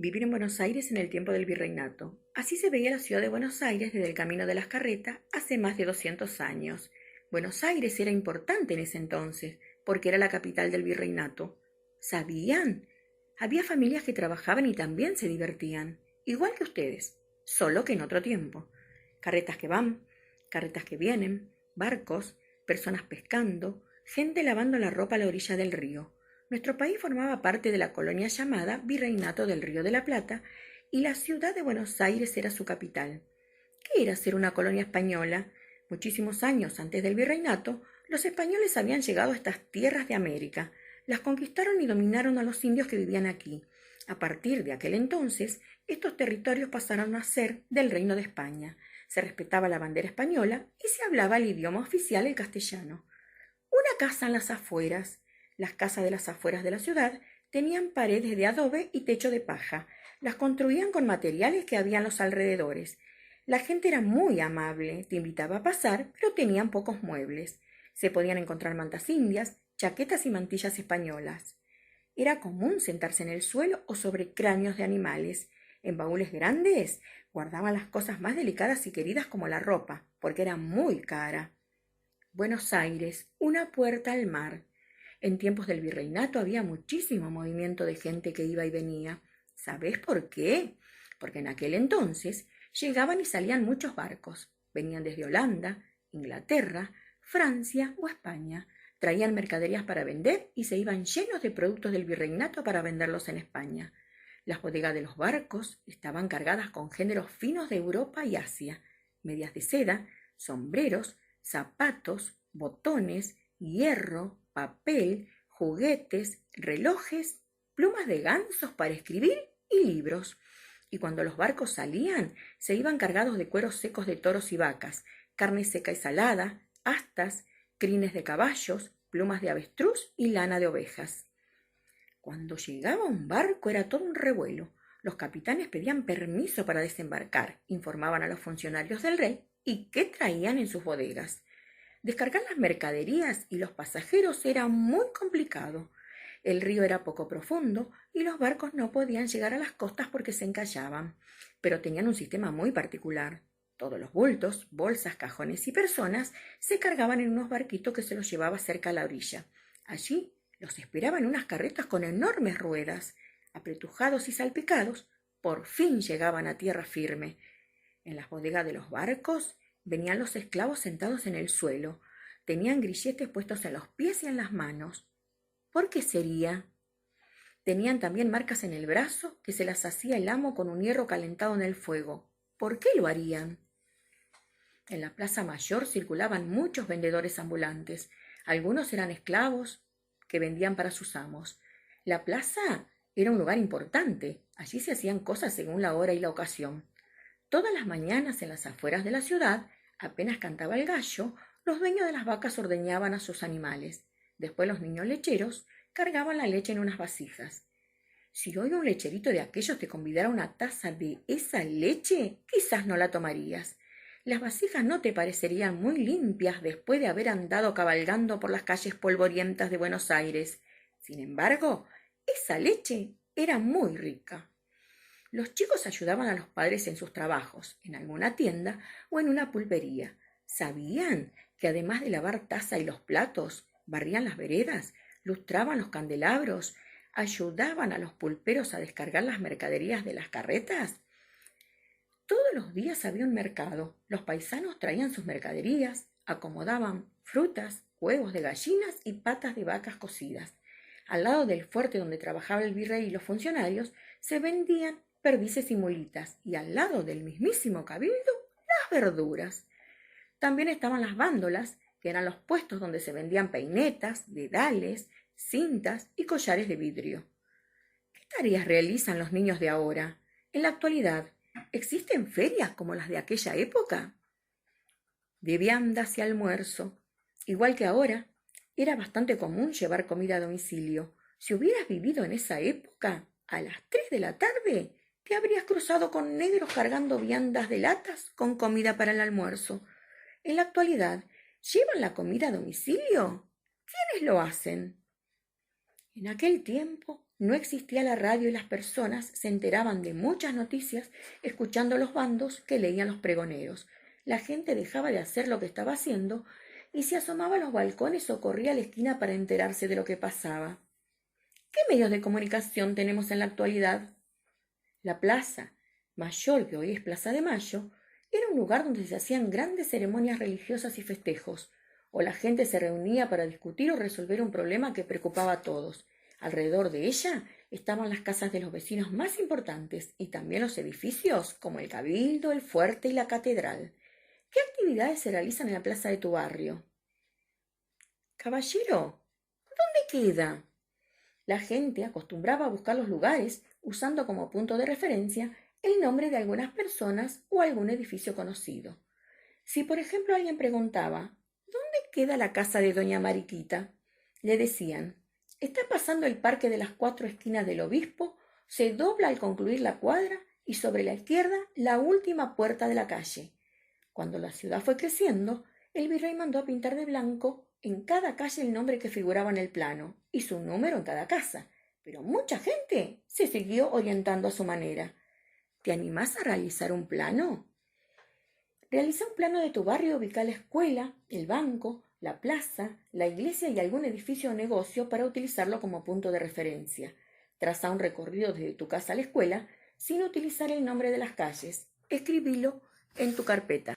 Vivir en Buenos Aires en el tiempo del virreinato. Así se veía la ciudad de Buenos Aires desde el Camino de las Carretas hace más de 200 años. Buenos Aires era importante en ese entonces, porque era la capital del virreinato. ¿Sabían? Había familias que trabajaban y también se divertían, igual que ustedes, solo que en otro tiempo. Carretas que van, carretas que vienen, barcos, personas pescando, gente lavando la ropa a la orilla del río. Nuestro país formaba parte de la colonia llamada Virreinato del Río de la Plata y la ciudad de Buenos Aires era su capital. ¿Qué era ser una colonia española? Muchísimos años antes del virreinato, los españoles habían llegado a estas tierras de América, las conquistaron y dominaron a los indios que vivían aquí. A partir de aquel entonces, estos territorios pasaron a ser del Reino de España. Se respetaba la bandera española y se hablaba el idioma oficial, el castellano. Una casa en las afueras. Las casas de las afueras de la ciudad tenían paredes de adobe y techo de paja. Las construían con materiales que había en los alrededores. La gente era muy amable, te invitaba a pasar, pero tenían pocos muebles. Se podían encontrar mantas indias, chaquetas y mantillas españolas. Era común sentarse en el suelo o sobre cráneos de animales. En baúles grandes guardaban las cosas más delicadas y queridas como la ropa, porque era muy cara. Buenos Aires, una puerta al mar. En tiempos del virreinato había muchísimo movimiento de gente que iba y venía. ¿Sabés por qué? Porque en aquel entonces llegaban y salían muchos barcos. Venían desde Holanda, Inglaterra, Francia o España. Traían mercaderías para vender y se iban llenos de productos del virreinato para venderlos en España. Las bodegas de los barcos estaban cargadas con géneros finos de Europa y Asia, medias de seda, sombreros, zapatos, botones, hierro, papel, juguetes, relojes, plumas de gansos para escribir y libros. Y cuando los barcos salían, se iban cargados de cueros secos de toros y vacas, carne seca y salada, astas, crines de caballos, plumas de avestruz y lana de ovejas. Cuando llegaba un barco era todo un revuelo. Los capitanes pedían permiso para desembarcar, informaban a los funcionarios del rey y qué traían en sus bodegas. Descargar las mercaderías y los pasajeros era muy complicado. El río era poco profundo y los barcos no podían llegar a las costas porque se encallaban, pero tenían un sistema muy particular. Todos los bultos, bolsas, cajones y personas se cargaban en unos barquitos que se los llevaba cerca a la orilla. Allí los esperaban unas carretas con enormes ruedas. Apretujados y salpicados, por fin llegaban a tierra firme. En las bodegas de los barcos venían los esclavos sentados en el suelo. Tenían grilletes puestos en los pies y en las manos. ¿Por qué sería? Tenían también marcas en el brazo que se las hacía el amo con un hierro calentado en el fuego. ¿Por qué lo harían? En la plaza mayor circulaban muchos vendedores ambulantes. Algunos eran esclavos que vendían para sus amos. La plaza era un lugar importante. Allí se hacían cosas según la hora y la ocasión. Todas las mañanas en las afueras de la ciudad, apenas cantaba el gallo, los dueños de las vacas ordeñaban a sus animales. Después los niños lecheros cargaban la leche en unas vasijas. Si hoy un lecherito de aquellos te convidara a una taza de esa leche, quizás no la tomarías. Las vasijas no te parecerían muy limpias después de haber andado cabalgando por las calles polvorientas de Buenos Aires. Sin embargo, esa leche era muy rica. Los chicos ayudaban a los padres en sus trabajos, en alguna tienda o en una pulpería. ¿Sabían que además de lavar taza y los platos, barrían las veredas, lustraban los candelabros, ayudaban a los pulperos a descargar las mercaderías de las carretas? Todos los días había un mercado. Los paisanos traían sus mercaderías, acomodaban frutas, huevos de gallinas y patas de vacas cocidas. Al lado del fuerte donde trabajaba el virrey y los funcionarios, se vendían perdices y mulitas, y al lado del mismísimo cabildo, las verduras. También estaban las bándolas, que eran los puestos donde se vendían peinetas, dedales, cintas y collares de vidrio. ¿Qué tareas realizan los niños de ahora? En la actualidad, ¿existen ferias como las de aquella época? De viandas y almuerzo. Igual que ahora, era bastante común llevar comida a domicilio. Si hubieras vivido en esa época, a las 3 de la tarde, te habrías cruzado con negros cargando viandas de latas con comida para el almuerzo. En la actualidad, ¿llevan la comida a domicilio? ¿Quiénes lo hacen? En aquel tiempo No existía la radio y las personas se enteraban de muchas noticias escuchando los bandos que leían los pregoneros. La gente dejaba de hacer lo que estaba haciendo y se asomaba a los balcones o corría a la esquina para enterarse de lo que pasaba. ¿Qué medios de comunicación tenemos en la actualidad? La plaza Mayor, que hoy es Plaza de Mayo, era un lugar donde se hacían grandes ceremonias religiosas y festejos, o la gente se reunía para discutir o resolver un problema que preocupaba a todos. Alrededor de ella estaban las casas de los vecinos más importantes y también los edificios como el Cabildo, el Fuerte y la Catedral. ¿Qué actividades se realizan en la plaza de tu barrio? Caballero, ¿dónde queda? La gente acostumbraba a buscar los lugares usando como punto de referencia el nombre de algunas personas o algún edificio conocido. Si, por ejemplo, alguien preguntaba ¿dónde queda la casa de doña Mariquita?, le decían está pasando el parque de las 4 esquinas del obispo, se dobla al concluir la cuadra y sobre la izquierda la última puerta de la calle. Cuando la ciudad fue creciendo, el virrey mandó a pintar de blanco en cada calle el nombre que figuraba en el plano y su número en cada casa, pero mucha gente se siguió orientando a su manera. ¿Te animás a realizar un plano? Realiza un plano de tu barrio, ubica la escuela, el banco, la plaza, la iglesia y algún edificio o negocio para utilizarlo como punto de referencia. Traza un recorrido desde tu casa a la escuela sin utilizar el nombre de las calles. Escribilo en tu carpeta.